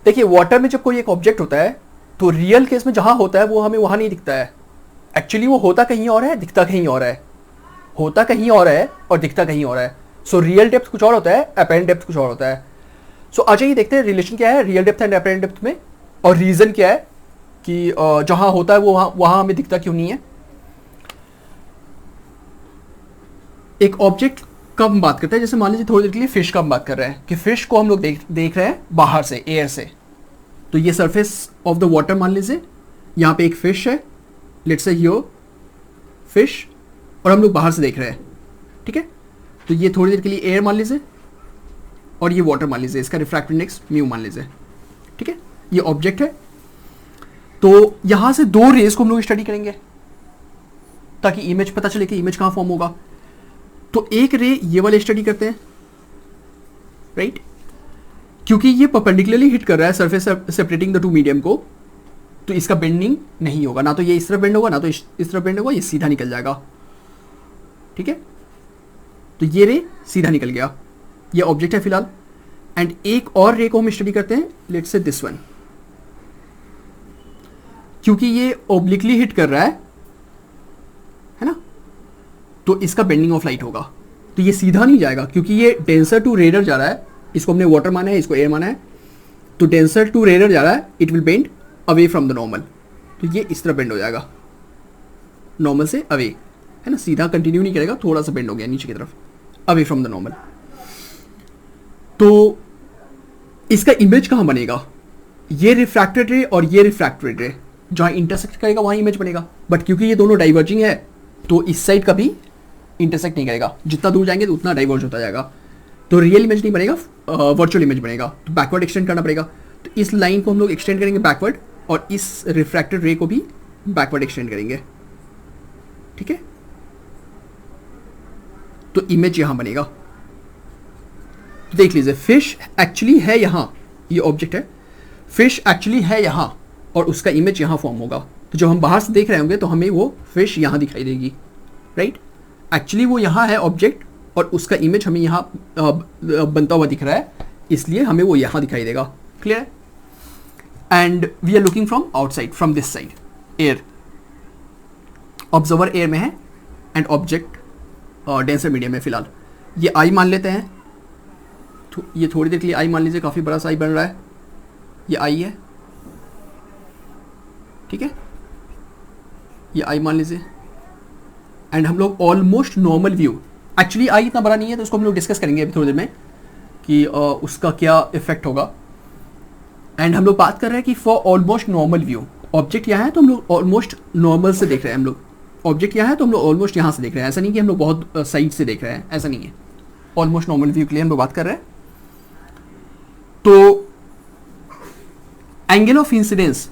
देखिए वाटर में जब कोई एक ऑब्जेक्ट होता है तो रियल केस में जहां होता है वो हमें वहां नहीं दिखता है, एक्चुअली वो होता कहीं और है, दिखता कहीं और है, होता कहीं और है और दिखता कहीं और है। सो रियल डेप्थ कुछ और होता है, अपेरेंट डेप्थ कुछ और होता है। सो अच्छा ये देखते हैं रिलेशन क्या है real depth and apparent depth में, और रीजन क्या है कि जहां होता है वो वहां हमें दिखता क्यों नहीं है। एक ऑब्जेक्ट का हम बात करते हैं, जैसे मान लीजिए थोड़ी देर के लिए फिश का हम बात कर रहे हैं कि फिश को हम लोग देख रहे हैं बाहर से, एयर से। तो ये सरफेस ऑफ द वाटर मान लीजिए, यहाँ पे एक फिश है, लेट्स से हियर फिश, और हम लोग बाहर से देख रहे हैं, ठीक है। तो ये थोड़ी देर के लिए एयर मान लीजिए और ये वाटर मान लीजिए, इसका रिफ्रैक्टिव इंडेक्स म्यू मान लीजिए, ठीक है। ये ऑब्जेक्ट है। तो यहां से दो रेस को हम लोग स्टडी करेंगे ताकि इमेज पता चले कि इमेज कहां फॉर्म होगा। तो एक रे ये वाले स्टडी करते हैं, राइट, क्योंकि ये परपेंडिकुलरली हिट कर रहा है surface separating the two medium को, तो इसका बेंडिंग नहीं होगा, ना तो ये इस तरफ बेंड होगा ना तो इस तरफ बेंड होगा, ये सीधा निकल जाएगा, ठीक है। तो ये रे सीधा निकल गया, ये ऑब्जेक्ट है फिलहाल। एंड एक और रे को हम स्टडी करते हैं, लेट्स से दिस वन, क्योंकि ये ओब्लिकली हिट कर रहा है ना, तो इसका बेंडिंग ऑफ लाइट होगा, तो ये सीधा नहीं जाएगा क्योंकि ये डेंसर टू रेयर जा रहा है। इसको हमने वाटर माना है, इसको एयर माना है, तो डेंसर टू रेयर जा रहा है, it will bend away from the normal, तो ये इस तरह बेंड हो जाएगा, नॉर्मल से अवे, है ना, सीधा कंटिन्यू नहीं करेगा, थोड़ा सा बेंड हो गया नीचे की तरफ, अवे फ्रॉम द नॉर्मल। तो इसका इमेज कहां बनेगा, ये रिफ्रैक्टेड रे और ये रिफ्रैक्टेड रे जहां इंटरसेक्ट करेगा वहां इमेज बनेगा, बट क्योंकि ये दोनों डाइवर्जिंग है तो इस साइड कभी इंटरसेक्ट नहीं करेगा, जितना दूर जाएंगे तो उतना डाइवर्ज होता जाएगा, तो रियल इमेज नहीं बनेगा, वर्चुअल इमेज बनेगा, तो बैकवर्ड एक्सटेंड करना पड़ेगा। तो इस लाइन को हम लोग एक्सटेंड करेंगे बैकवर्ड, और इस रिफ्रैक्टेड रे को भी बैकवर्ड एक्सटेंड करेंगे, ठीक है। तो इमेज यहां बनेगा, तो देख लीजिए फिश एक्चुअली है यहां, ये ऑब्जेक्ट है, फिश एक्चुअली है यहां और उसका इमेज यहां फॉर्म होगा। तो जब हम बाहर से देख रहे होंगे तो हमें वो फिश यहां दिखाई देगी, राइट। एक्चुअली वो यहां है ऑब्जेक्ट और उसका इमेज हमें यहां बनता हुआ दिख रहा है, इसलिए हमें वो यहां दिखाई देगा, क्लियर है। And we are looking from outside, from this side, air, observer air में है एंड ऑब्जेक्ट डेंसर मीडियम में। फिलहाल ये आई मान लेते हैं, तो ये थोड़ी देर के लिए आई मान लीजिए, काफ़ी बड़ा सा आई बन रहा है, ये आई है, ठीक है, ये आई मान लीजिए। एंड हम लोग almost normal view, actually I इतना बड़ा नहीं है तो उसको हम लोग डिस्कस करेंगे अभी थोड़ी देर में कि उसका क्या इफेक्ट होगा। एंड हम लोग बात कर रहे हैं कि for almost normal view, object यहाँ है तो हम लोग ऑलमोस्ट नॉर्मल से देख रहे हैं, हम लोग ऑब्जेक्ट यहाँ है तो हम लोग ऑलमोस्ट यहाँ से देख रहे हैं, ऐसा नहीं कि हम लोग बहुत साइड से देख रहे हैं, ऐसा नहीं है, ऑलमोस्ट नॉर्मल व्यू के लिए हम लोग बात कर रहे हैं। तो एंगल ऑफ इंसिडेंस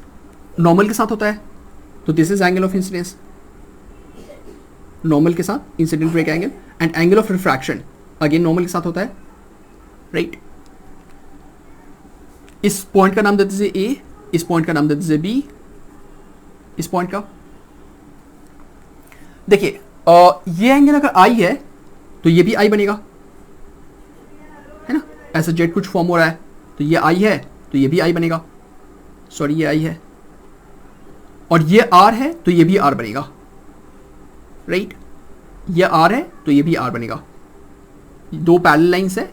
नॉर्मल के साथ होता है, तो this is angle of incidence, normal के साथ इंसिडेंट रे का angle. And angle of refraction again normal के साथ होता है, राइट। इस पॉइंट का नाम दे दीजिए ए, इस पॉइंट का नाम दे दीजिए बी, इस पॉइंट का देखिए ये एंगल अगर आई है तो ये भी आई बनेगा, है ना, ऐसा जेड कुछ फॉर्म हो रहा है तो ये आई है तो ये भी आई बनेगा, सॉरी ये आई है, और ये आर है तो ये भी आर बनेगा, राइट, ये आर है तो ये भी आर बनेगा, दो पैरेलल लाइंस है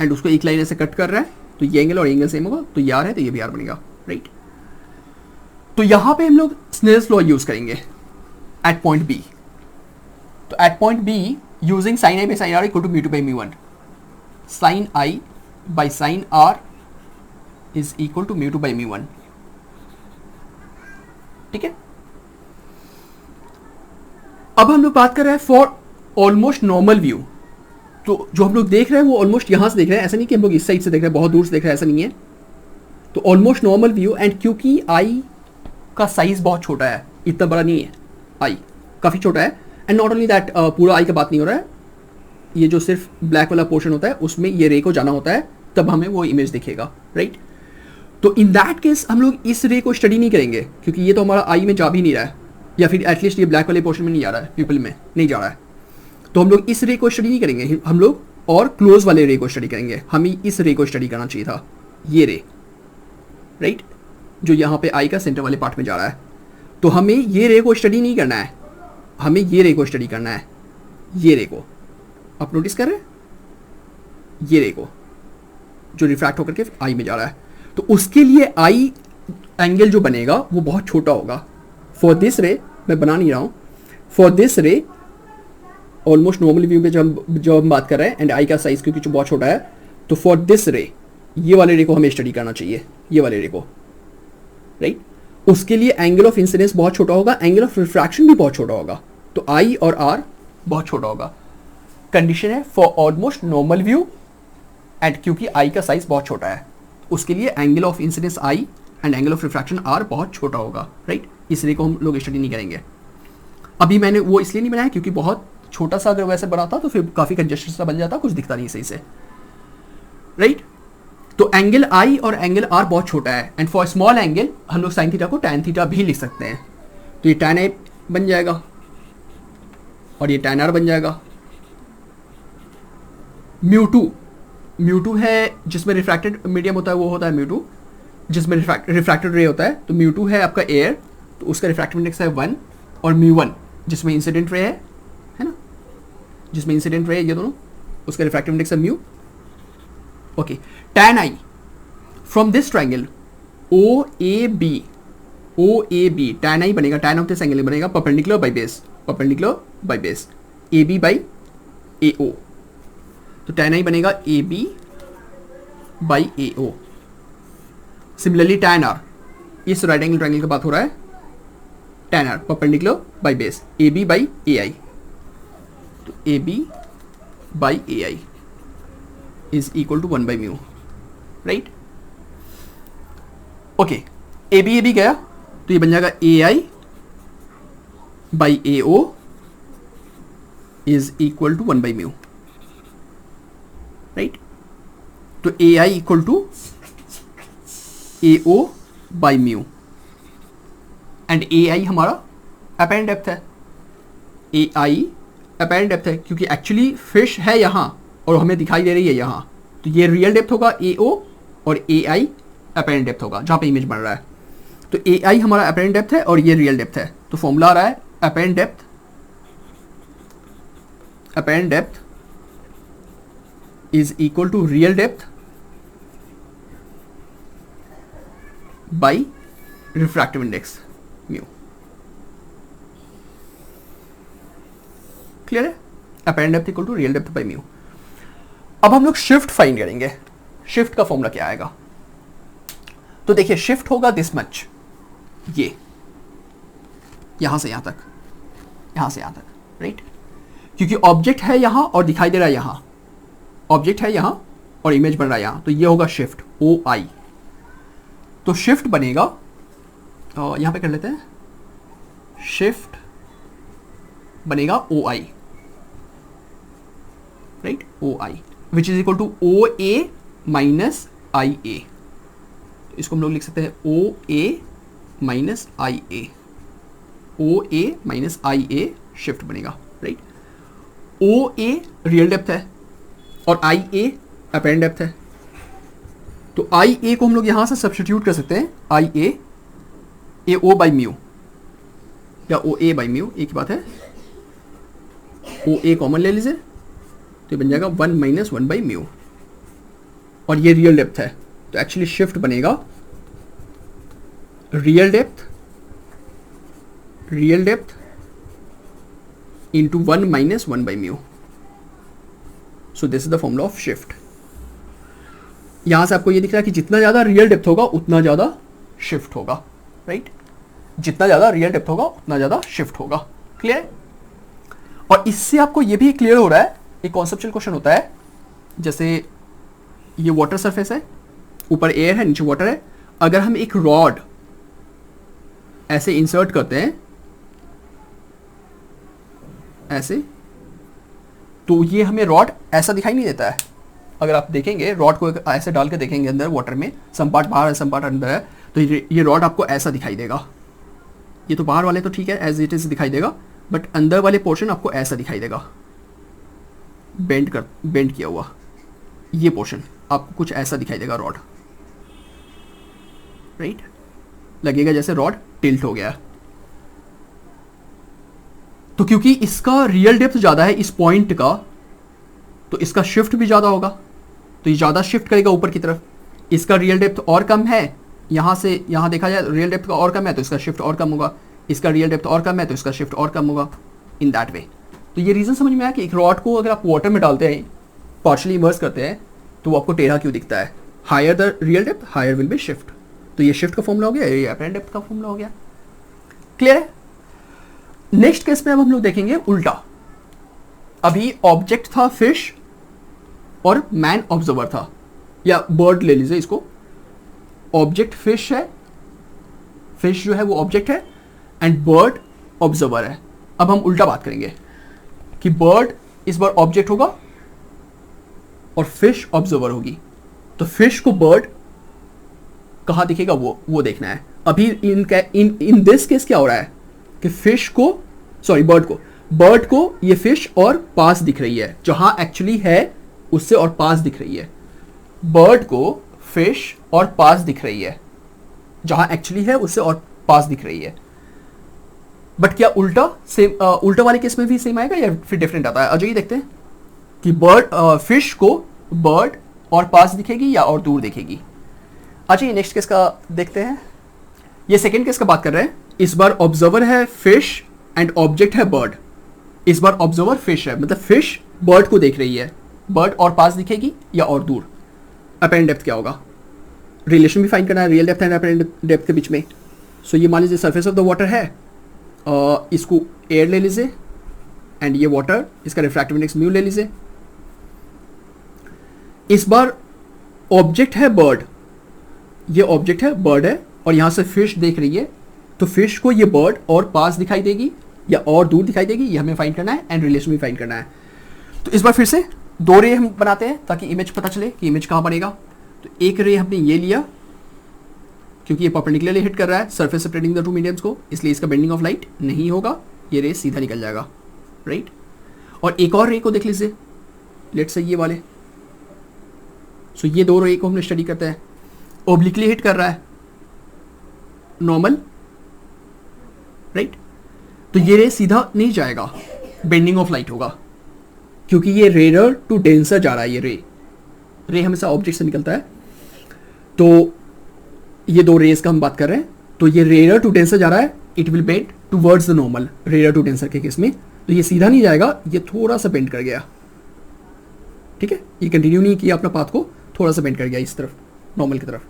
एंड उसको एक लाइन ऐसे कट कर रहा है तो ये एंगल और एंगल सेम होगा, तो ये आर है तो ये भी आर बनेगा, राइट। तो यहां पे हम लोग स्नेल्स लॉ यूज करेंगे एट पॉइंट बी। तो at point B using sine i by sine r equal to mu two by mu one, sine i by sine r is equal to mu two by mu one, ठीक है। अब हम लोग बात कर रहे हैं फॉर ऑलमोस्ट नॉर्मल व्यू, तो जो हम लोग देख रहे हैं वो ऑलमोस्ट यहां से देख रहे हैं, ऐसा नहीं कि हम लोग इस साइड से देख रहे हैं, बहुत दूर से देख रहे हैं, ऐसा नहीं है। तो ऑलमोस्ट नॉर्मल व्यू, एंड क्योंकि आई का साइज बहुत छोटा है, इतना बड़ा नहीं है, आई काफी छोटा है, एंड नॉट ओनली दैट, पूरा आई का बात नहीं हो रहा है, ये जो सिर्फ ब्लैक वाला पोर्शन होता है उसमें ये रे को जाना होता है, तब हमें वो इमेज दिखेगा, राइट। तो इन दैट केस हम लोग इस रे को स्टडी नहीं करेंगे क्योंकि ये तो हमारा आई में जा भी नहीं रहा है, या फिर एटलीस्ट ये ब्लैक वाले पोर्शन में नहीं जा रहा है, पीपल में नहीं जा रहा है, तो हम लोग इस रे को स्टडी नहीं करेंगे, हम लोग और क्लोज वाले रे को स्टडी करेंगे। हमें इस रे को स्टडी करना चाहिए था, ये रे, राइट, जो यहाँ पे आई का सेंटर वाले पार्ट में जा रहा है। तो हमें ये रे को स्टडी नहीं करना है, हमें ये रे को स्टडी करना है, ये रे को। आप नोटिस कर रहे हैं ये रे को जो रिफ्रैक्ट होकर के आई में जा रहा है। तो उसके लिए आई एंगल जो बनेगा वो बहुत छोटा होगा। फॉर दिस रे, मैं बना नहीं रहा हूँ, फॉर दिस रे ऑलमोस्ट नॉर्मल व्यू में जब हम बात कर रहे हैं एंड आई का साइज क्योंकि जो बहुत छोटा है, तो फॉर दिस रे ये वाले रे को हमें स्टडी करना चाहिए, ये वाले रे को, राइट। उसके लिए एंगल ऑफ इंसिडेंस बहुत छोटा होगा, एंगल ऑफ रिफ्रैक्शन भी बहुत छोटा होगा, तो आई और आर बहुत छोटा होगा। कंडीशन है for almost normal view and क्योंकि आई का साइज बहुत छोटा है, उसके लिए angle of incidence i and angle of refraction r बहुत छोटा होगा, राइट। इस रे को हम लोग स्टडी नहीं करेंगे। अभी मैंने वो इसलिए नहीं बनाया क्योंकि बहुत छोटा सा अगर वैसे बनाता तो फिर काफी कंजेस्टेड सा बन जाता, कुछ दिखता नहीं सही से, राइट। तो एंगल आई और एंगल आर बहुत छोटा है एंड फॉर स्मॉल एंगल हम लोग साइन थीटा को टैन थीटा भी लिख सकते हैं। तो ये टैन ए बन जाएगा और ये टैन आर बन जाएगा। म्यू टू है जिसमें रिफ्रैक्टेड मीडियम होता है, वो होता है म्यू टू, जिसमें रिफ्रैक्टेड रे होता है। तो म्यू टू है आपका एयर, तो उसका रिफ्रैक्टिव इंडेक्स है 1, और म्यू 1 जिसमें इंसिडेंट रे है ना, जिसमें इंसिडेंट रे ये दोनों, उसका रिफ्रैक्टिव इंडेक्स है mu. Okay, tan i from this triangle O A B tan i बनेगा, tan ऑफ दिस एंगल बनेगा perpendicular by base A B by A O. तो tan i बनेगा A B by A O. Similarly tan r, इस right angle triangle की बात हो रहा है, tan r perpendicular by base A B by A I. तो A B by A I is equal to 1 by mu, right. Okay, A B गया तो ये बन जाएगा A I by A O is equal to 1 by mu, right. तो A I equal to A O by mu and A I हमारा apparent depth है, ए आई apparent depth है क्योंकि एक्चुअली फिश है यहां और हमें दिखाई दे रही है यहाँ। तो ये रियल डेप्थ होगा ए ओ और ए आई अपेरेंट डेप्थ होगा जहाँ पे इमेज बन रहा है। तो ए आई हमारा अपेरेंट डेप्थ है और ये रियल डेप्थ है। तो फॉर्मूला आ रहा है apparent depth is equal to real depth by refractive index mu. Clear है? Apparent depth equal to real depth by mu. अब हम लोग शिफ्ट फाइंड करेंगे। शिफ्ट का फॉर्मूला क्या आएगा? तो देखिए शिफ्ट होगा दिस मच, ये यहां से यहां तक, यहां से यहां तक, राइट। क्योंकि ऑब्जेक्ट है यहां और दिखाई दे रहा है यहां, ऑब्जेक्ट है यहां और इमेज बन रहा है यहां, तो ये होगा शिफ्ट ओ आई। तो शिफ्ट बनेगा, यहां पे कर लेते हैं, शिफ्ट बनेगा O I, right, O I which is equal to O A minus I A. तो इसको हम लोग लिख सकते हैं O A minus I A, O A minus I A shift बनेगा, right. O A real depth है और आई ए अपेरेंट डेप्थ है। तो आई ए को हम लोग यहां से सब्स्टिट्यूट कर सकते हैं, आई ए ओ बाई म्यू या ओ ए बाई म्यू, एक ही बात है। ओ ए कॉमन ले लीजिए तो बन जाएगा 1 माइनस 1 बाई म्यू, और ये रियल डेप्थ है। तो एक्चुअली शिफ्ट बनेगा real depth into 1 minus 1 by mu. So this is the formula of shift. यहां से आपको ये दिख रहा है कि जितना ज्यादा रियल डेप्थ होगा उतना ज्यादा शिफ्ट होगा, राइट। जितना ज्यादा रियल डेप्थ होगा उतना ज्यादा शिफ्ट होगा। क्लियर? और इससे आपको ये भी क्लियर हो रहा है, एक कॉन्सेप्चुअल क्वेश्चन होता है, जैसे ये वाटर सरफेस है, ऊपर एयर है, नीचे वाटर है। अगर हम एक रॉड ऐसे इंसर्ट करते हैं ऐसे, तो ये हमें रॉड ऐसा दिखाई नहीं देता है। अगर आप देखेंगे रॉड को ऐसे डाल के देखेंगे अंदर वाटर में, सम पार्ट बाहर है सम पार्ट अंदर है, तो ये रॉड आपको ऐसा दिखाई देगा। ये तो बाहर वाले तो ठीक है एज इट इज दिखाई देगा, बट अंदर वाले पोर्शन आपको ऐसा दिखाई देगा, बेंड किया हुआ। ये पोर्शन आपको कुछ ऐसा दिखाई देगा रॉड, राइट, लगेगा जैसे रॉड टिल्ट हो गया। तो क्योंकि इसका रियल डेप्थ ज़्यादा है इस पॉइंट का, तो इसका शिफ्ट भी ज़्यादा होगा, तो ये ज़्यादा शिफ्ट करेगा ऊपर की तरफ। इसका रियल डेप्थ और कम है, यहाँ से यहाँ देखा जाए रियल डेप्थ का और कम है तो इसका शिफ्ट और कम होगा, इसका रियल डेप्थ और कम है तो इसका शिफ्ट और कम होगा, इन दैट वे। तो ये रीज़न समझ में आया कि एक रॉड को अगर आप वाटर में डालते हैं, पार्शली इमर्स करते हैं, तो वो आपको टेढ़ा क्यों दिखता है। Higher the real depth higher will be shift. तो ये शिफ्ट का फॉर्मूला हो गया, ये अपरेंट डेप्थ का फॉर्मूला हो गया। क्लियर है। नेक्स्ट केस में अब हम लोग देखेंगे उल्टा। अभी ऑब्जेक्ट था फिश और मैन ऑब्जर्वर था, या बर्ड ले लीजिए इसको। ऑब्जेक्ट फिश है, फिश जो है वो ऑब्जेक्ट है एंड बर्ड ऑब्जर्वर है। अब हम उल्टा बात करेंगे कि बर्ड इस बार ऑब्जेक्ट होगा और फिश ऑब्जर्वर होगी। तो फिश को बर्ड कहां दिखेगा वो देखना है। अभी इन दिस केस क्या हो रहा है कि फिश को, सॉरी बर्ड को ये फिश और पास दिख रही है, जहां एक्चुअली है उससे और पास दिख रही है। बर्ड को फिश और पास दिख रही है, जहां एक्चुअली है उससे और पास दिख रही है। बट क्या उल्टा सेम, उल्टा वाले केस में भी सेम आएगा या फिर डिफरेंट आता है? अजय ये देखते हैं कि फिश को बर्ड और पास दिखेगी या और दूर दिखेगी। अच्छा ये नेक्स्ट केस का देखते हैं। ये सेकेंड केस का बात कर रहे हैं। इस बार ऑब्जर्वर है फिश एंड ऑब्जेक्ट है बर्ड। इस बार ऑब्जर्वर फिश है, मतलब फिश बर्ड को देख रही है, बर्ड और पास दिखेगी या और दूर। अपरेंट डेप्थ क्या होगा, रिलेशन भी फाइंड करना है real depth and apparent depth के बीच में। सो ये मान लीजिए सरफेस ऑफ द वाटर है, इसको एयर ले लीजिए एंड ये वाटर, इसका रिफ्रैक्टिव इंडेक्स म्यू ले लीजिए। इस बार ऑब्जेक्ट है बर्ड, ये ऑब्जेक्ट है बर्ड है और यहां से फिश देख रही है, तो फिश को ये बर्ड और पास दिखाई देगी या और दूर दिखाई देगी, ये हमें फाइंड करना है एंड रिलेशन भी फाइंड करना है। तो इस बार फिर से दो रे हम बनाते हैं ताकि इमेज पता चले कि इमेज कहां बनेगा। तो एक रे हमने ये लिया क्योंकि ये परपेंडिकुलरली हिट कर रहा है surface separating the two mediums को, इसलिए इसका बेंडिंग ऑफ लाइट नहीं होगा, ये रे सीधा निकल जाएगा, राइट। और एक और रे को देख लीजिए, लेट्स से ये वाले। सो ये दो रे को हमने स्टडी करते हैं। ओब्लिकली हिट कर रहा है, नॉर्मल, राइट। तो ये रे सीधा नहीं जाएगा, बेंडिंग ऑफ लाइट होगा क्योंकि ये रेयर टू डेंसर जा रहा है। ये रे हमेशा ऑब्जेक्ट से निकलता है, तो ये दो रेस का हम बात कर रहे हैं। तो ये रेयर टू डेंसर जा रहा है, it will bend towards the normal, rarer to denser के केस में। तो ये सीधा नहीं जाएगा, ये थोड़ा सा बेंड कर गया, ठीक है। ये कंटिन्यू नहीं किया अपना पाथ को, थोड़ा सा बेंड कर गया इस तरफ, नॉर्मल की तरफ।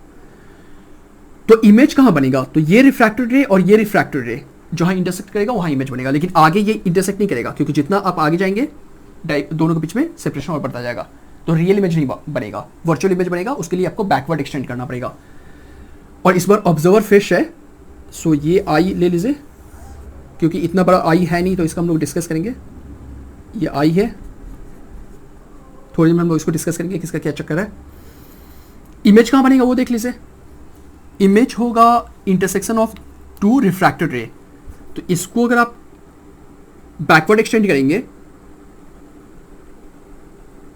तो इमेज कहां बनेगा, तो ये रिफ्रैक्टेड रे और ये रिफ्रैक्टेड रे जहां इंटरसेक्ट करेगा वहां इमेज बनेगा, लेकिन आगे ये इंटरसेक्ट नहीं करेगा क्योंकि जितना आप आगे जाएंगे दोनों के बीच में सेपरेशन और बढ़ता जाएगा। तो रियल इमेज नहीं बनेगा, वर्चुअल इमेज बनेगा। उसके लिए आपको बैकवर्ड एक्सटेंड करना पड़ेगा। और इस बार ऑब्जर्वर फिश है, सो ये आई ले लीजिए क्योंकि इतना बड़ा आई है नहीं, तो इसका हम लोग डिस्कस करेंगे। ये आई है, थोड़ी देर में हम लोग इसको डिस्कस करेंगे किसका क्या चक्कर है। इमेज कहाँ बनेगा वो देख लीजिए। इमेज होगा इंटरसेक्शन ऑफ टू रिफ्रैक्टेड रे। तो इसको अगर आप बैकवर्ड एक्सटेंड करेंगे,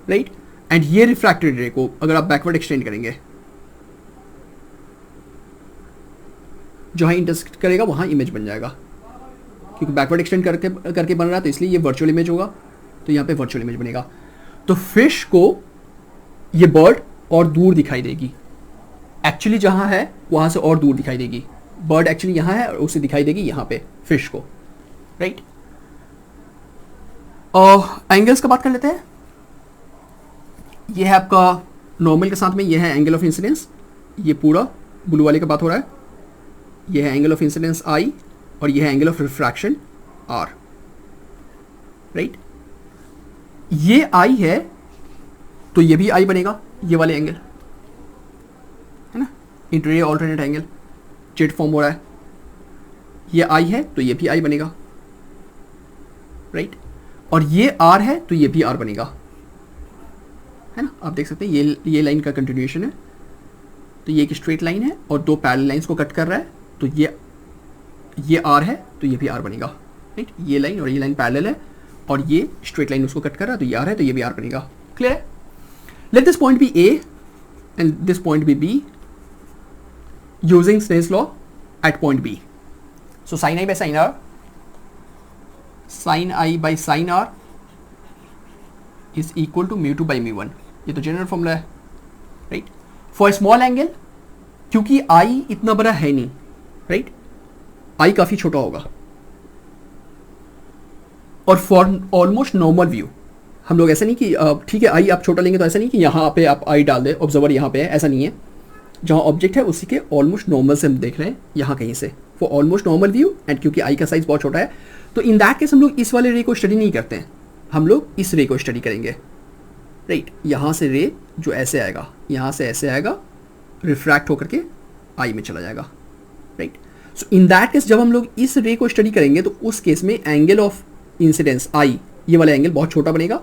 राइट, एंड ये रिफ्रैक्टेड रे को अगर आप बैकवर्ड एक्सटेंड करेंगे, जहां इंटरसेक्ट करेगा वहां इमेज बन जाएगा। क्योंकि बैकवर्ड एक्सटेंड करके बन रहा है, तो इसलिए ये वर्चुअल इमेज होगा, तो यहाँ पे वर्चुअल इमेज बनेगा। तो फिश को ये बर्ड और दूर दिखाई देगी, एक्चुअली जहां है वहां से और दूर दिखाई देगी। बर्ड एक्चुअली यहां है और उसे दिखाई देगी यहां पे फिश को, राइट। एंगल्स का बात कर लेते हैं। ये है आपका नॉर्मल के साथ में, ये है एंगल ऑफ इंसिडेंस, ये पूरा ब्लू वाले का बात हो रहा है। ये है एंगल ऑफ इंसिडेंस आई और ये है angle of refraction r, right. ये आई है तो ये भी आई बनेगा, ये वाले एंगल है ना, interior alternate angle Z form हो रहा है। ये आई है तो ये भी आई बनेगा, राइट। और ये आर है तो ये भी आर बनेगा, है ना। आप देख सकते हैं ये लाइन का कंटिन्यूएशन है। तो ये एक स्ट्रेट लाइन है और दो पैरेलल लाइंस को कट कर रहा है, तो ये आर है तो ये भी आर बनेगा, राइट। ये लाइन और ये लाइन पैरेलल है और ये स्ट्रेट लाइन उसको कट कर रहा है, तो ये आर है तो ये भी आर बनेगा। क्लियर है। Let this point be A and this point be B. using Snell's law at point B. So sin I by sin R, sin I by sin R is equal to mu2 by mu1. ये तो general formula है, right. For small angle, क्योंकि I इतना बड़ा है नहीं, right, I काफी छोटा होगा. और फॉर ऑलमोस्ट नॉर्मल व्यू हम लोग ऐसा नहीं कि ठीक है I आप छोटा लेंगे तो ऐसा नहीं कि यहाँ पे आप I डाल दें, ऑब्जर्वर यहाँ पे है, ऐसा नहीं है. जहाँ ऑब्जेक्ट है उसी के ऑलमोस्ट नॉर्मल से हम देख रहे हैं यहाँ कहीं से, for almost normal view. And क्योंकि I का साइज बहुत छोटा है तो इन दैट केस हम लोग इस वाले रे को स्टडी नहीं करते हैं, हम लोग इस रे को स्टडी करेंगे, राइट. यहाँ से रे जो ऐसे आएगा, यहाँ से ऐसे आएगा, रिफ्रैक्ट होकर के I में चला जाएगा, right. So in that case जब हम लोग इस रे को स्टडी करेंगे तो उस केस में एंगल ऑफ इंसिडेंस I, ये वाला एंगल बहुत छोटा बनेगा,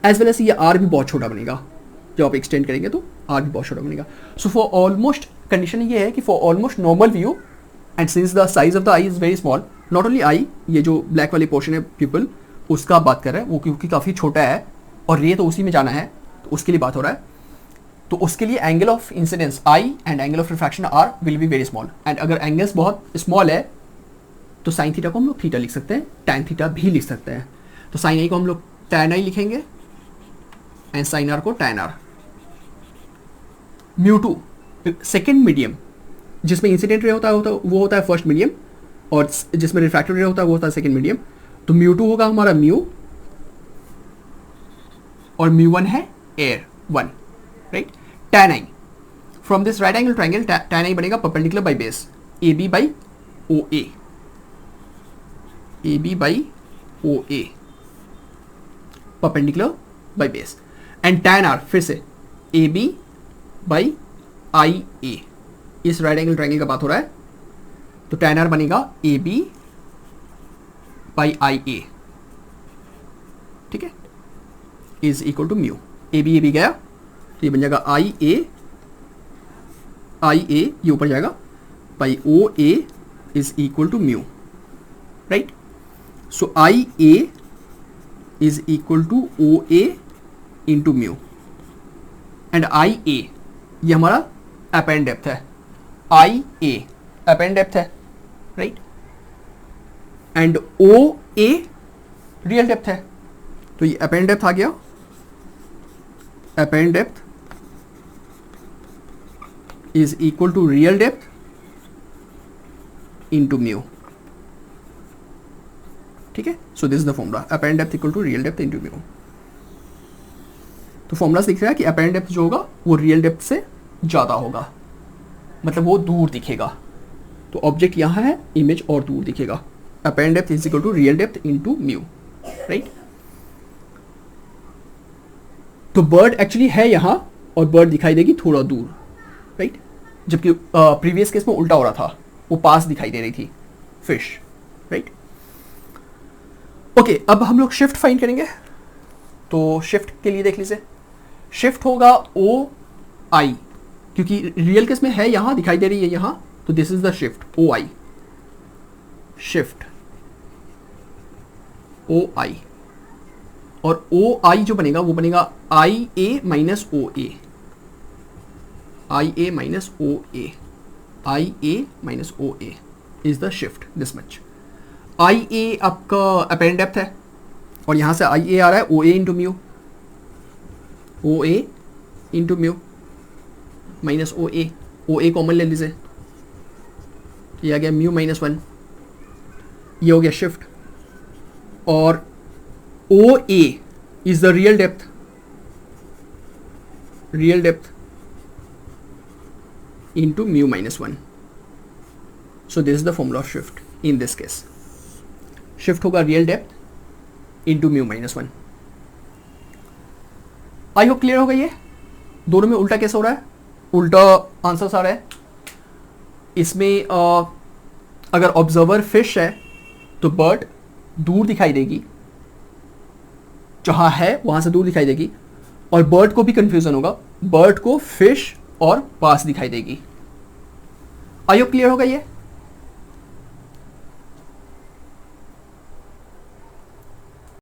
एज वेल एज ये R भी बहुत छोटा बनेगा. जब आप एक्सटेंड करेंगे तो R भी बहुत छोटा बनेगा. सो फॉर ऑलमोस्ट कंडीशन ये है कि for almost normal view and since the size of the I is very small, not only I, ये जो ब्लैक वाली पोर्शन है पीपल उसका आप बात कर रहे हैं, वो क्योंकि काफ़ी छोटा है और रे तो उसी में जाना है तो उसके लिए बात हो रहा है. तो उसके लिए angle of incidence i and angle of refraction r will be very small. And अगर एंगल्स बहुत स्मॉल है तो साइन थीटा को हम लोग थीटा लिख सकते हैं, टैन थीटा भी लिख सकते हैं. तो साइन आई को हम लोग टैन आई लिखेंगे एंड साइन आर को टैन आर. म्यू2 सेकेंड मीडियम, जिसमें इंसिडेंट रे होता है वो होता है फर्स्ट मीडियम, और जिसमें रिफ्रैक्टिव रे होता है वो होता है सेकेंड मीडियम. तो म्यू2 होगा हमारा म्यू, और म्यू1 है air 1, right. Tan I from this right angle triangle, tan I बनेगा perpendicular by base A B by O A, A B by O A, perpendicular by base. And tan R फिर से ए B by I ए, इस right angle triangle का बात हो रहा है. तो टैन आर बनेगा A B by I a, ठीक है, इज इक्वल टू म्यू. ए बी गया तो ये बन जाएगा आई ए, ये ऊपर जाएगा, by O A is equal to mu, right. So I A is equal to O A into mu. And I A ये हमारा अपेरेंट डेप्थ है, आई ए अपेरेंट डेप्थ है, right. And O A real depth है. तो ये apparent depth आ गया, apparent depth is equal to real depth into mu, ठीक है. So this is the formula, apparent depth equal to real depth into mu. तो formula दिख रहा है कि अपेरेंट डेप्थ जो होगा वो रियल डेप्थ से ज़्यादा होगा, मतलब वो दूर दिखेगा. तो ऑब्जेक्ट यहाँ है, इमेज और दूर दिखेगा. Apparent depth is equal to real depth into mu, right. तो बर्ड एक्चुअली है यहाँ और बर्ड दिखाई देगी थोड़ा दूर, राइट. जबकि प्रीवियस केस में उल्टा हो रहा था, वो पास दिखाई दे रही थी फिश, राइट. ओके, अब हम लोग शिफ्ट फाइंड करेंगे. तो शिफ्ट के लिए देख लीजिए, शिफ्ट होगा ओ आई, क्योंकि रियल केस में है यहाँ दिखाई दे रही है यहाँ, तो this is the shift O I, shift O I. और ओ आई जो बनेगा वो बनेगा I A minus O A, I A minus O A, I A minus O A is the shift, this much. I A आपका apparent depth है और यहाँ से आई ए आ रहा है ओ A into mu, O A into mu minus O A common ले लीजिए, ये आ गया म्यू माइनस 1, ये हो गया शिफ्ट. और O A is the real depth, into mu minus 1. So this is the formula of shift in this case. Shift होगा real depth into mu minus 1. I hope clear होगा. ये दोनों में उल्टा कैसे हो रहा है, उल्टा आंसर्स आ रहा है. इसमें अगर ऑब्जर्वर फिश है तो बर्ड दूर दिखाई देगी, जहां है वहां से दूर दिखाई देगी, और बर्ड को भी कंफ्यूजन होगा, बर्ड को फिश और पास दिखाई देगी. आई होप क्लियर होगा ये.